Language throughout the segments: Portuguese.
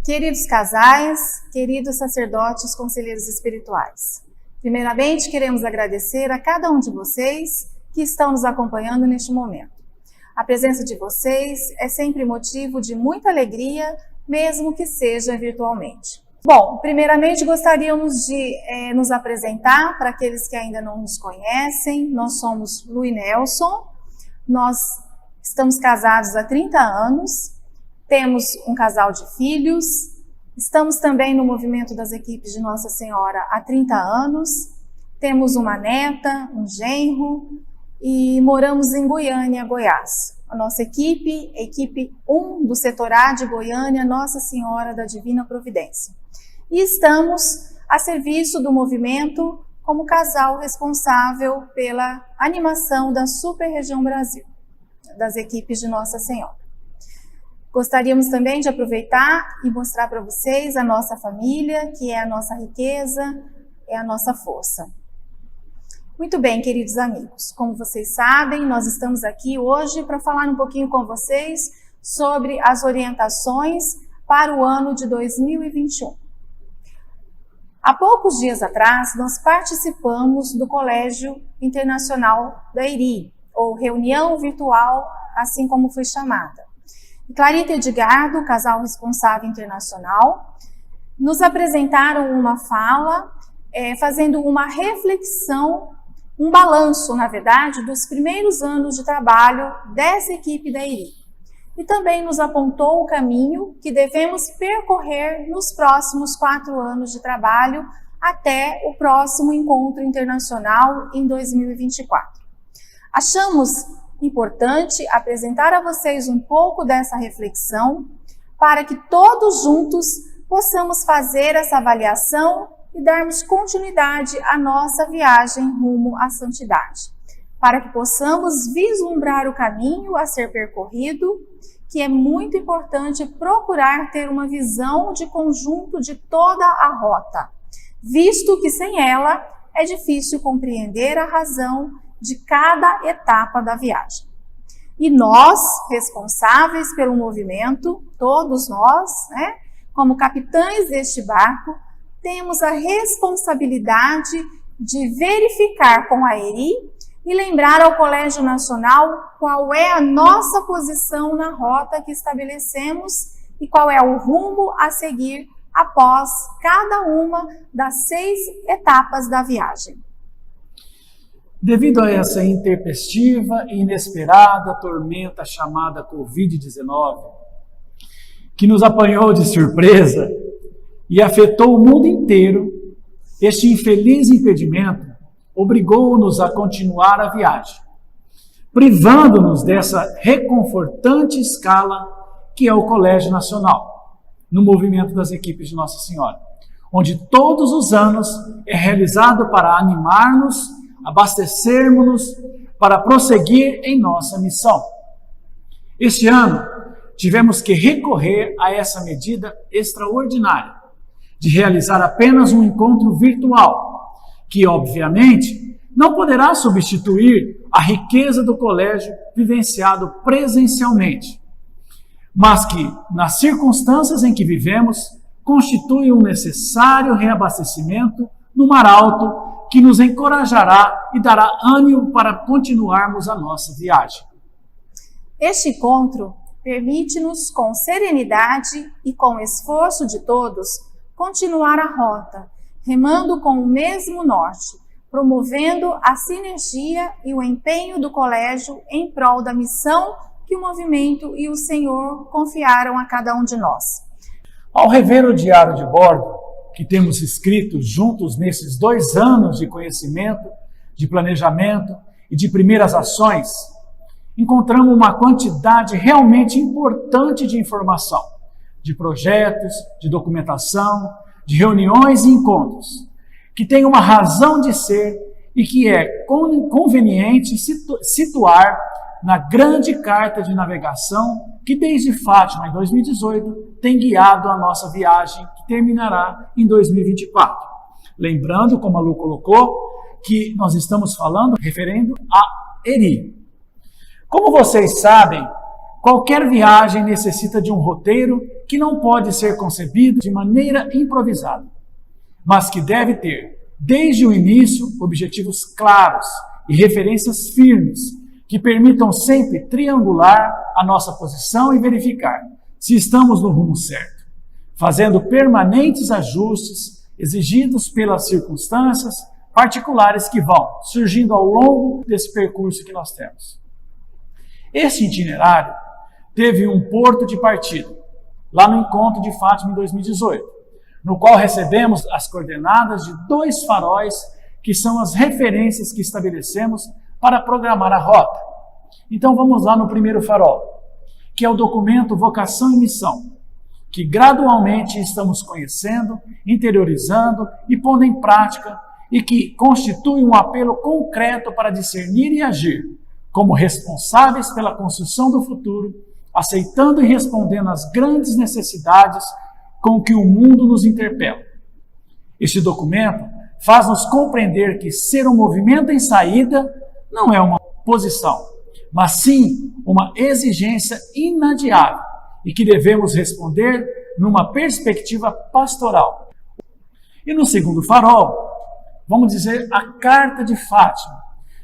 Queridos casais, queridos sacerdotes, conselheiros espirituais, primeiramente queremos agradecer a cada um de vocês que estão nos acompanhando neste momento. A presença de vocês é sempre motivo de muita alegria, mesmo que seja virtualmente. Bom, primeiramente gostaríamos de nos apresentar para aqueles que ainda não nos conhecem. Nós somos Lu e Nelson, nós estamos casados há 30 anos, temos um casal de filhos, estamos também no movimento das equipes de Nossa Senhora há 30 anos, temos uma neta, um genro e moramos em Goiânia, Goiás. A nossa equipe, a equipe 1 do setor A de Goiânia, Nossa Senhora da Divina Providência. E estamos a serviço do movimento como casal responsável pela animação da Super Região Brasil, das equipes de Nossa Senhora. Gostaríamos também de aproveitar e mostrar para vocês a nossa família, que é a nossa riqueza, é a nossa força. Muito bem, queridos amigos, como vocês sabem, nós estamos aqui hoje para falar um pouquinho com vocês sobre as orientações para o ano de 2021. Há poucos dias atrás, nós participamos do Colégio Internacional da ERI, ou Reunião Virtual, assim como foi chamada. Clarita e Edgardo, casal responsável internacional, nos apresentaram uma fala, fazendo uma reflexão, um balanço, na verdade, dos primeiros anos de trabalho dessa equipe da ERI. E também nos apontou o caminho que devemos percorrer nos próximos 4 anos de trabalho até o próximo encontro internacional em 2024. Achamos importante apresentar a vocês um pouco dessa reflexão para que todos juntos possamos fazer essa avaliação e darmos continuidade à nossa viagem rumo à santidade, para que possamos vislumbrar o caminho a ser percorrido, que é muito importante procurar ter uma visão de conjunto de toda a rota, visto que sem ela é difícil compreender a razão de cada etapa da viagem. E nós, responsáveis pelo movimento, todos nós, como capitães deste barco, temos a responsabilidade de verificar com a ERI e lembrar ao Colégio Nacional qual é a nossa posição na rota que estabelecemos e qual é o rumo a seguir após cada uma das 6 etapas da viagem. Devido a essa intempestiva e inesperada tormenta chamada Covid-19, que nos apanhou de surpresa e afetou o mundo inteiro, este infeliz impedimento obrigou-nos a continuar a viagem, privando-nos dessa reconfortante escala que é o Colégio Nacional, no movimento das equipes de Nossa Senhora, onde todos os anos é realizado para animar-nos, abastecermos-nos, para prosseguir em nossa missão. Este ano, tivemos que recorrer a essa medida extraordinária, de realizar apenas um encontro virtual, que, obviamente, não poderá substituir a riqueza do colégio vivenciado presencialmente, mas que, nas circunstâncias em que vivemos, constitui um necessário reabastecimento no mar alto que nos encorajará e dará ânimo para continuarmos a nossa viagem. Este encontro permite-nos, com serenidade e com esforço de todos, continuar a rota, remando com o mesmo norte, promovendo a sinergia e o empenho do colégio em prol da missão que o movimento e o Senhor confiaram a cada um de nós. Ao rever o diário de bordo, que temos escrito juntos nesses 2 anos de conhecimento, de planejamento e de primeiras ações, encontramos uma quantidade realmente importante de informação, de projetos, de documentação, de reuniões e encontros, que tem uma razão de ser e que é conveniente situar na grande carta de navegação que desde Fátima, em 2018, tem guiado a nossa viagem, que terminará em 2024. Lembrando, como a Lu colocou, que nós estamos falando referendo a ERI. Como vocês sabem, Qualquer viagem necessita de um roteiro que não pode ser concebido de maneira improvisada, mas que deve ter, desde o início, objetivos claros e referências firmes que permitam sempre triangular a nossa posição e verificar se estamos no rumo certo, fazendo permanentes ajustes exigidos pelas circunstâncias particulares que vão surgindo ao longo desse percurso que nós temos. Esse itinerário teve um porto de partida, lá no Encontro de Fátima em 2018, no qual recebemos as coordenadas de 2 faróis, que são as referências que estabelecemos para programar a rota. Então vamos lá no primeiro farol, que é o documento Vocação e Missão, que gradualmente estamos conhecendo, interiorizando e pondo em prática, e que constitui um apelo concreto para discernir e agir como responsáveis pela construção do futuro, aceitando e respondendo às grandes necessidades com que o mundo nos interpela. Este documento faz-nos compreender que ser um movimento em saída não é uma posição, mas sim uma exigência inadiável e que devemos responder numa perspectiva pastoral. E no segundo farol, vamos dizer a Carta de Fátima,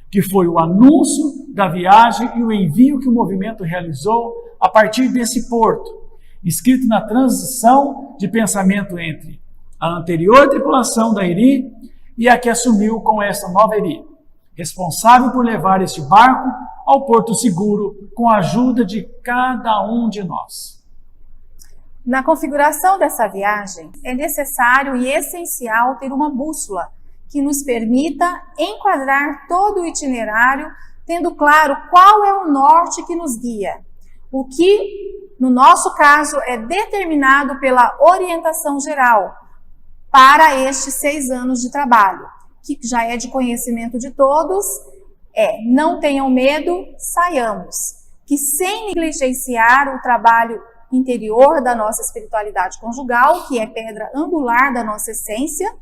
que foi o anúncio da viagem e o envio que o movimento realizou a partir desse porto, escrito na transição de pensamento entre a anterior tripulação da ERI e a que assumiu com essa nova ERI, responsável por levar este barco ao porto seguro com a ajuda de cada um de nós. Na configuração dessa viagem, é necessário e essencial ter uma bússola que nos permita enquadrar todo o itinerário, tendo claro qual é o norte que nos guia, o que, no nosso caso, é determinado pela orientação geral para estes 6 anos de trabalho, que já é de conhecimento de todos, não tenham medo, saiamos, que sem negligenciar o trabalho interior da nossa espiritualidade conjugal, que é pedra angular da nossa essência,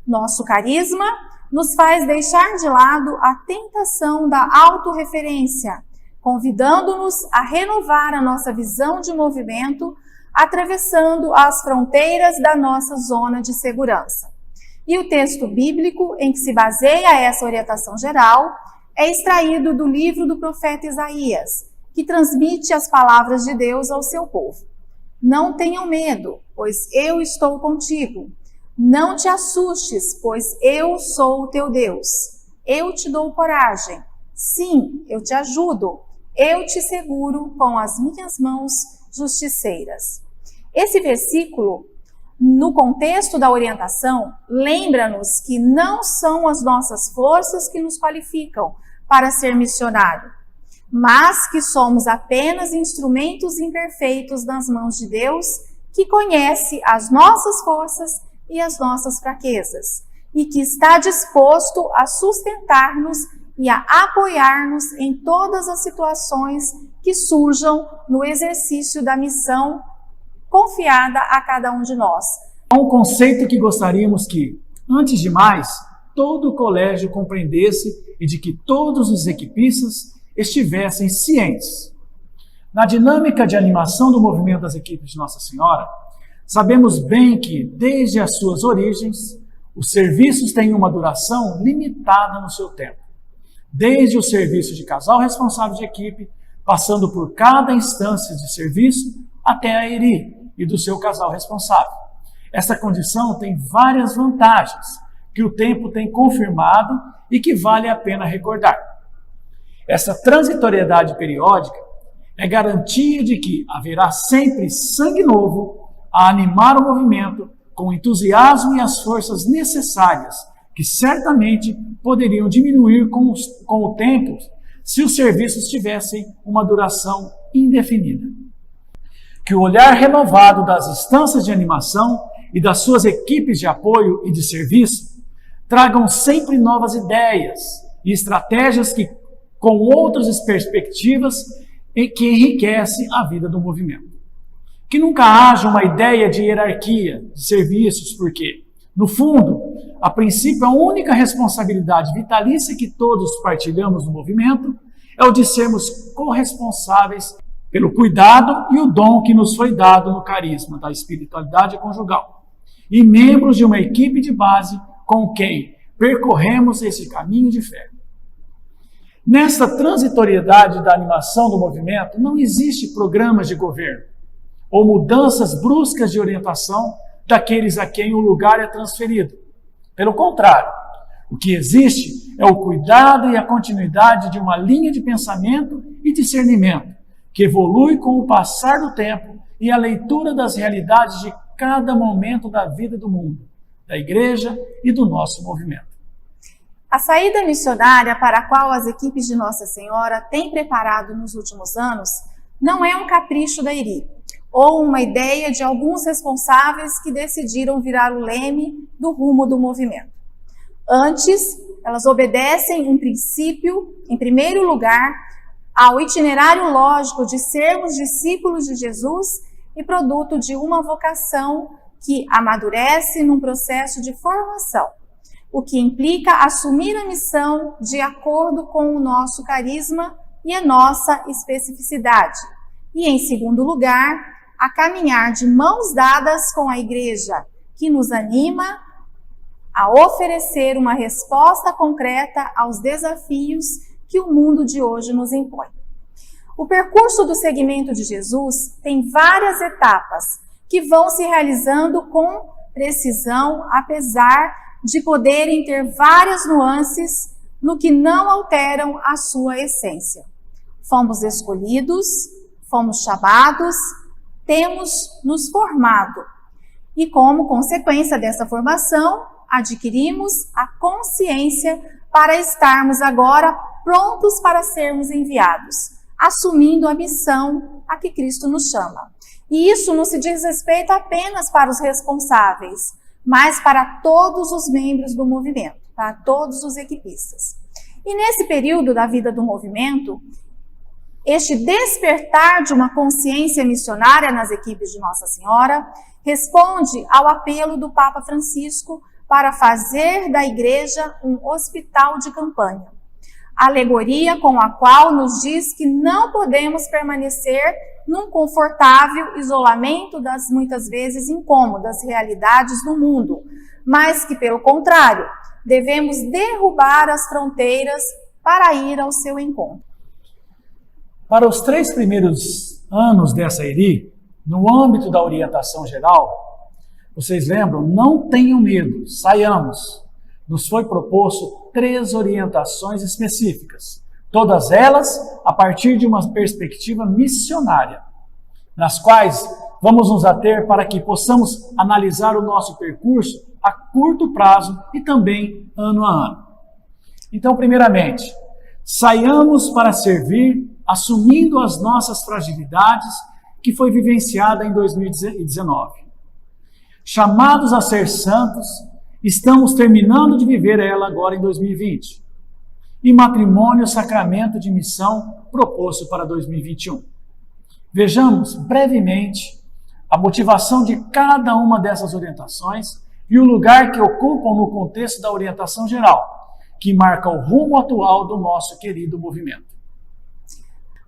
nosso carisma, nos faz deixar de lado a tentação da autorreferência, convidando-nos a renovar a nossa visão de movimento, atravessando as fronteiras da nossa zona de segurança. E o texto bíblico em que se baseia essa orientação geral é extraído do livro do profeta Isaías, que transmite as palavras de Deus ao seu povo. Não tenham medo, pois eu estou contigo. Não te assustes, pois eu sou o teu Deus. Eu te dou coragem. Sim, eu te ajudo. Eu te seguro com as minhas mãos justiceiras. Esse versículo, no contexto da orientação, lembra-nos que não são as nossas forças que nos qualificam para ser missionário, mas que somos apenas instrumentos imperfeitos nas mãos de Deus, que conhece as nossas forças e as nossas fraquezas, e que está disposto a sustentar-nos e a apoiar-nos em todas as situações que surjam no exercício da missão confiada a cada um de nós. Há um conceito que gostaríamos que, antes de mais, todo o colégio compreendesse e de que todos os equipistas estivessem cientes. Na dinâmica de animação do movimento das equipes de Nossa Senhora, sabemos bem que, desde as suas origens, os serviços têm uma duração limitada no seu tempo. Desde o serviço de casal responsável de equipe, passando por cada instância de serviço, até a ERI e do seu casal responsável. Essa condição tem várias vantagens que o tempo tem confirmado e que vale a pena recordar. Essa transitoriedade periódica é garantia de que haverá sempre sangue novo a animar o movimento com o entusiasmo e as forças necessárias, que certamente poderiam diminuir com o tempo se os serviços tivessem uma duração indefinida. Que o olhar renovado das instâncias de animação e das suas equipes de apoio e de serviço tragam sempre novas ideias e estratégias que, com outras perspectivas, que enriquecem a vida do movimento. Que nunca haja uma ideia de hierarquia de serviços, porque, no fundo, a princípio, a única responsabilidade vitalícia que todos partilhamos no movimento é o de sermos corresponsáveis pelo cuidado e o dom que nos foi dado no carisma da espiritualidade conjugal, e membros de uma equipe de base com quem percorremos esse caminho de fé. Nessa transitoriedade da animação do movimento, não existe programas de governo ou mudanças bruscas de orientação daqueles a quem o lugar é transferido. Pelo contrário, o que existe é o cuidado e a continuidade de uma linha de pensamento e discernimento que evolui com o passar do tempo e a leitura das realidades de cada momento da vida do mundo, da igreja e do nosso movimento. A saída missionária para a qual as equipes de Nossa Senhora têm preparado nos últimos anos não é um capricho da IRI, ou uma ideia de alguns responsáveis que decidiram virar o leme do rumo do movimento. Antes, elas obedecem um princípio, em primeiro lugar, ao itinerário lógico de sermos discípulos de Jesus e produto de uma vocação que amadurece num processo de formação, o que implica assumir a missão de acordo com o nosso carisma e a nossa especificidade. E, em segundo lugar, a caminhar de mãos dadas com a Igreja, que nos anima a oferecer uma resposta concreta aos desafios que o mundo de hoje nos impõe. O percurso do seguimento de Jesus tem várias etapas que vão se realizando com precisão, apesar de poderem ter várias nuances no que não alteram a sua essência. Fomos escolhidos, fomos chamados, temos nos formado e, como consequência dessa formação, adquirimos a consciência para estarmos agora prontos para sermos enviados, assumindo a missão a que Cristo nos chama. E isso não se diz respeito apenas para os responsáveis, mas para todos os membros do movimento, para todos os equipistas. E nesse período da vida do movimento, este despertar de uma consciência missionária nas equipes de Nossa Senhora responde ao apelo do Papa Francisco para fazer da igreja um hospital de campanha. Alegoria com a qual nos diz que não podemos permanecer num confortável isolamento das muitas vezes incômodas realidades do mundo, mas que, pelo contrário, devemos derrubar as fronteiras para ir ao seu encontro. Para os 3 primeiros anos dessa IRI, no âmbito da orientação geral, vocês lembram? Não tenham medo, saiamos. Nos foi proposto 3 orientações específicas, todas elas a partir de uma perspectiva missionária, nas quais vamos nos ater para que possamos analisar o nosso percurso a curto prazo e também ano a ano. Então, primeiramente, saiamos para servir, assumindo as nossas fragilidades, que foi vivenciada em 2019. Chamados a ser santos, estamos terminando de viver ela agora em 2020. E matrimônio, sacramento de missão proposto para 2021. Vejamos brevemente a motivação de cada uma dessas orientações e o lugar que ocupam no contexto da orientação geral, que marca o rumo atual do nosso querido movimento.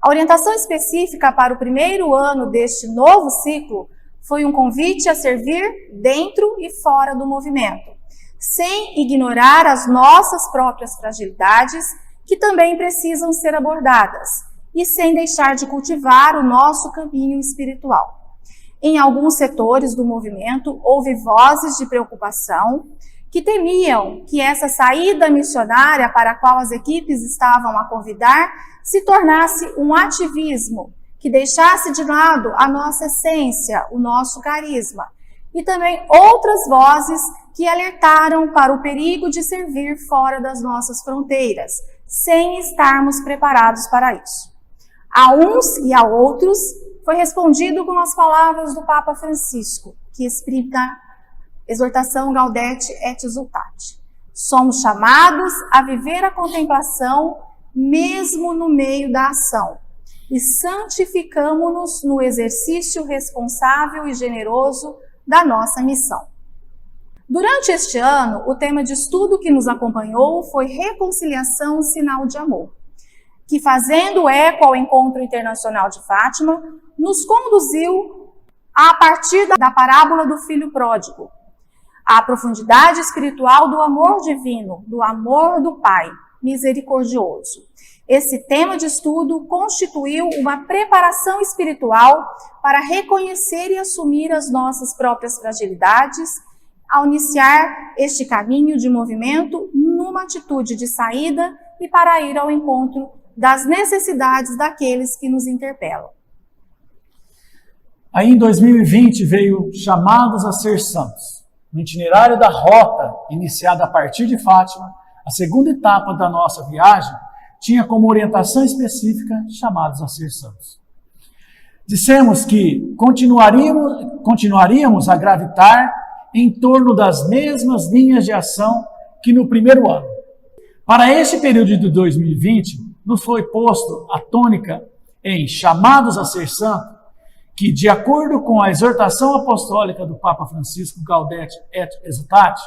A orientação específica para o primeiro ano deste novo ciclo foi um convite a servir dentro e fora do movimento, sem ignorar as nossas próprias fragilidades, que também precisam ser abordadas, e sem deixar de cultivar o nosso caminho espiritual. Em alguns setores do movimento, houve vozes de preocupação que temiam que essa saída missionária para a qual as equipes estavam a convidar se tornasse um ativismo que deixasse de lado a nossa essência, o nosso carisma. E também outras vozes que alertaram para o perigo de servir fora das nossas fronteiras, sem estarmos preparados para isso. A uns e a outros foi respondido com as palavras do Papa Francisco, que explica exortação Gaudete et Exsultate. Somos chamados a viver a contemplação mesmo no meio da ação e santificamo-nos no exercício responsável e generoso da nossa missão. Durante este ano, o tema de estudo que nos acompanhou foi Reconciliação, Sinal de Amor, que, fazendo eco ao Encontro Internacional de Fátima, nos conduziu a partir da parábola do filho pródigo, à profundidade espiritual do amor divino, do amor do Pai misericordioso. Esse tema de estudo constituiu uma preparação espiritual para reconhecer e assumir as nossas próprias fragilidades, ao iniciar este caminho de movimento numa atitude de saída e para ir ao encontro das necessidades daqueles que nos interpelam. Aí em 2020 veio Chamados a Ser Santos. No itinerário da rota, iniciada a partir de Fátima, a segunda etapa da nossa viagem tinha como orientação específica Chamados a Ser Santos. Dissemos que continuaríamos a gravitar em torno das mesmas linhas de ação que no primeiro ano. Para este período de 2020, nos foi posto a tônica em Chamados a Ser Santo, que, de acordo com a exortação apostólica do Papa Francisco Gaudete et Exsultate,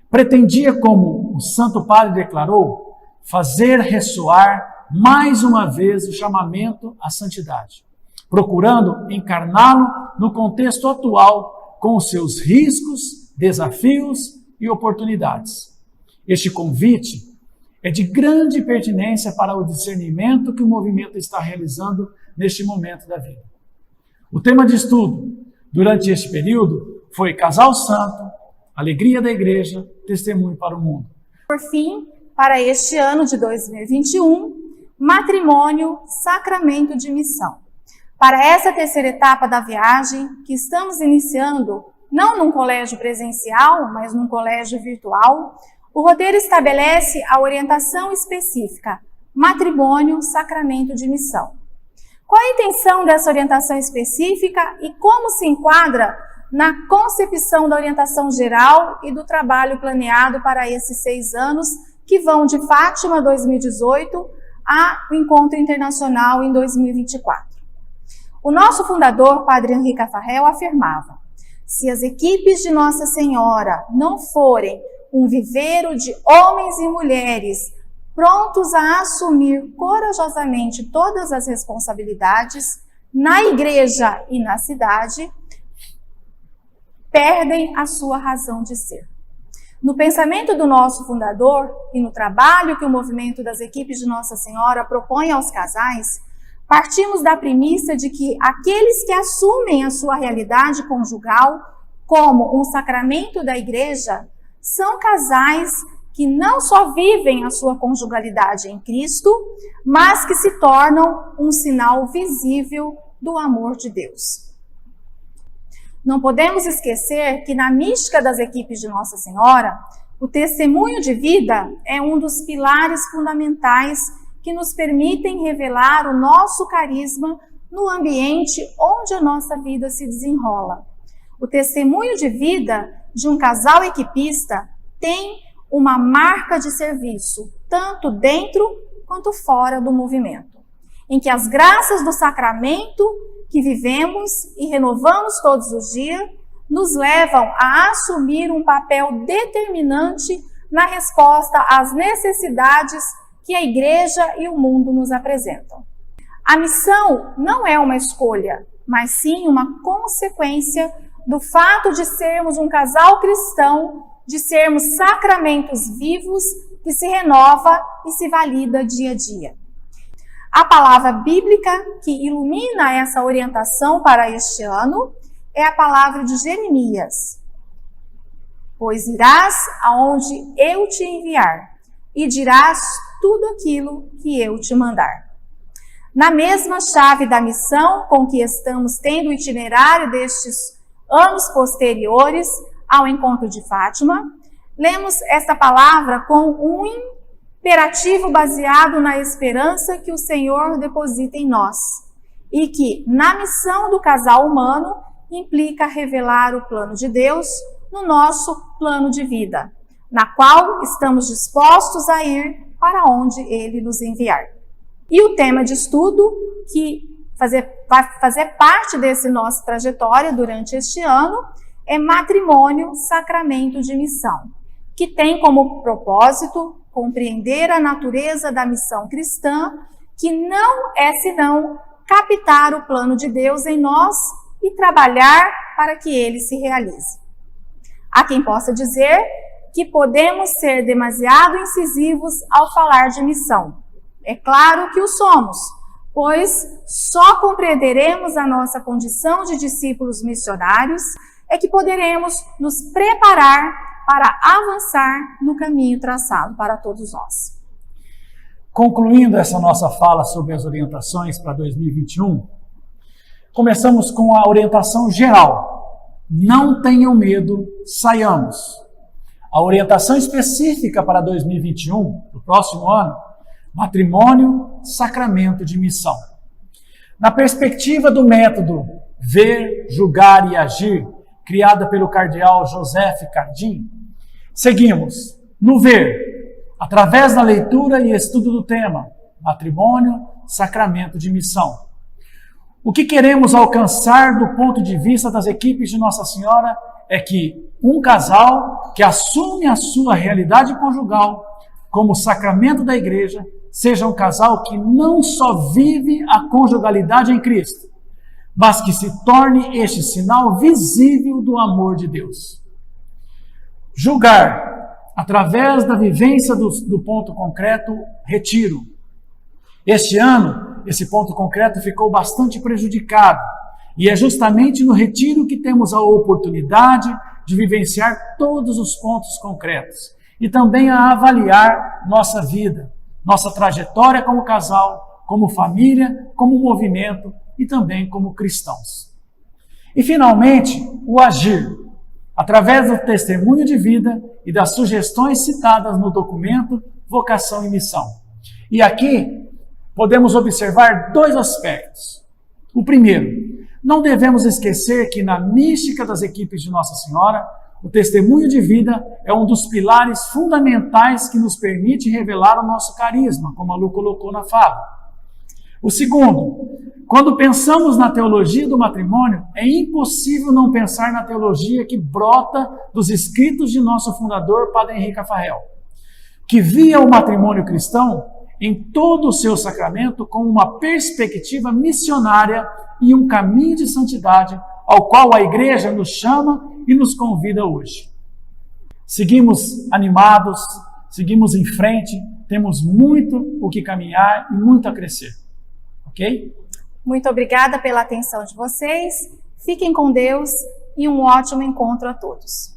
pretendia, como o Santo Padre declarou, fazer ressoar mais uma vez o chamamento à santidade, procurando encarná-lo no contexto atual com os seus riscos, desafios e oportunidades. Este convite é de grande pertinência para o discernimento que o movimento está realizando neste momento da vida. O tema de estudo durante este período foi Casal Santo, Alegria da Igreja, Testemunho para o Mundo. Por fim, para este ano de 2021, Matrimônio, Sacramento de Missão. Para essa terceira etapa da viagem, que estamos iniciando, não num colégio presencial, mas num colégio virtual, o roteiro estabelece a orientação específica, Matrimônio, Sacramento de Missão. Qual a intenção dessa orientação específica e como se enquadra na concepção da orientação geral e do trabalho planeado para esses 6 anos que vão de Fátima 2018 ao Encontro Internacional em 2024? O nosso fundador, Padre Henri Caffarel, afirmava: se as equipes de Nossa Senhora não forem um viveiro de homens e mulheres prontos a assumir corajosamente todas as responsabilidades na igreja e na cidade, perdem a sua razão de ser. No pensamento do nosso fundador e no trabalho que o movimento das equipes de Nossa Senhora propõe aos casais, partimos da premissa de que aqueles que assumem a sua realidade conjugal como um sacramento da igreja são casais que não só vivem a sua conjugalidade em Cristo, mas que se tornam um sinal visível do amor de Deus. Não podemos esquecer que na mística das equipes de Nossa Senhora, o testemunho de vida é um dos pilares fundamentais que nos permitem revelar o nosso carisma no ambiente onde a nossa vida se desenrola. O testemunho de vida de um casal equipista tem uma marca de serviço, tanto dentro quanto fora do movimento, em que as graças do sacramento que vivemos e renovamos todos os dias nos levam a assumir um papel determinante na resposta às necessidades que a igreja e o mundo nos apresentam. A missão não é uma escolha, mas sim uma consequência do fato de sermos um casal cristão, de sermos sacramentos vivos que se renova e se valida dia a dia. A palavra bíblica que ilumina essa orientação para este ano é a palavra de Jeremias. Pois irás aonde eu te enviar e dirás tudo aquilo que eu te mandar. Na mesma chave da missão com que estamos tendo o itinerário destes anos posteriores ao encontro de Fátima, lemos esta palavra com um imperativo baseado na esperança que o Senhor deposita em nós e que, na missão do casal humano, implica revelar o plano de Deus no nosso plano de vida, na qual estamos dispostos a ir para onde Ele nos enviar. E o tema de estudo que vai fazer parte desse nossa trajetória durante este ano é Matrimônio, Sacramento de Missão, que tem como propósito compreender a natureza da missão cristã que não é senão captar o plano de Deus em nós e trabalhar para que ele se realize. Há quem possa dizer que podemos ser demasiado incisivos ao falar de missão. É claro que o somos, pois só compreenderemos a nossa condição de discípulos missionários é que poderemos nos preparar para avançar no caminho traçado para todos nós. Concluindo essa nossa fala sobre as orientações para 2021, começamos com a orientação geral. Não tenham medo, saiamos. A orientação específica para 2021, do próximo ano, matrimônio, sacramento de missão. Na perspectiva do método ver, julgar e agir, criada pelo cardeal Joseph Cardin, seguimos no ver, através da leitura e estudo do tema, matrimônio, sacramento de missão. O que queremos alcançar do ponto de vista das equipes de Nossa Senhora é que um casal que assume a sua realidade conjugal como sacramento da igreja seja um casal que não só vive a conjugalidade em Cristo, mas que se torne este sinal visível do amor de Deus. Julgar, através da vivência do ponto concreto, retiro. Este ano, esse ponto concreto ficou bastante prejudicado, e é justamente no retiro que temos a oportunidade de vivenciar todos os pontos concretos, e também a avaliar nossa vida, nossa trajetória como casal, como família, como movimento e também como cristãos. E finalmente, o agir, através do testemunho de vida e das sugestões citadas no documento Vocação e Missão. E aqui podemos observar dois aspectos. O primeiro, não devemos esquecer que na mística das equipes de Nossa Senhora, o testemunho de vida é um dos pilares fundamentais que nos permite revelar o nosso carisma, como a Lu colocou na fala. O segundo, quando pensamos na teologia do matrimônio, é impossível não pensar na teologia que brota dos escritos de nosso fundador, Padre Henrique Afarrell, que via o matrimônio cristão em todo o seu sacramento como uma perspectiva missionária e um caminho de santidade ao qual a Igreja nos chama e nos convida hoje. Seguimos animados, seguimos em frente, temos muito o que caminhar e muito a crescer. Ok? Muito obrigada pela atenção de vocês, fiquem com Deus e um ótimo encontro a todos.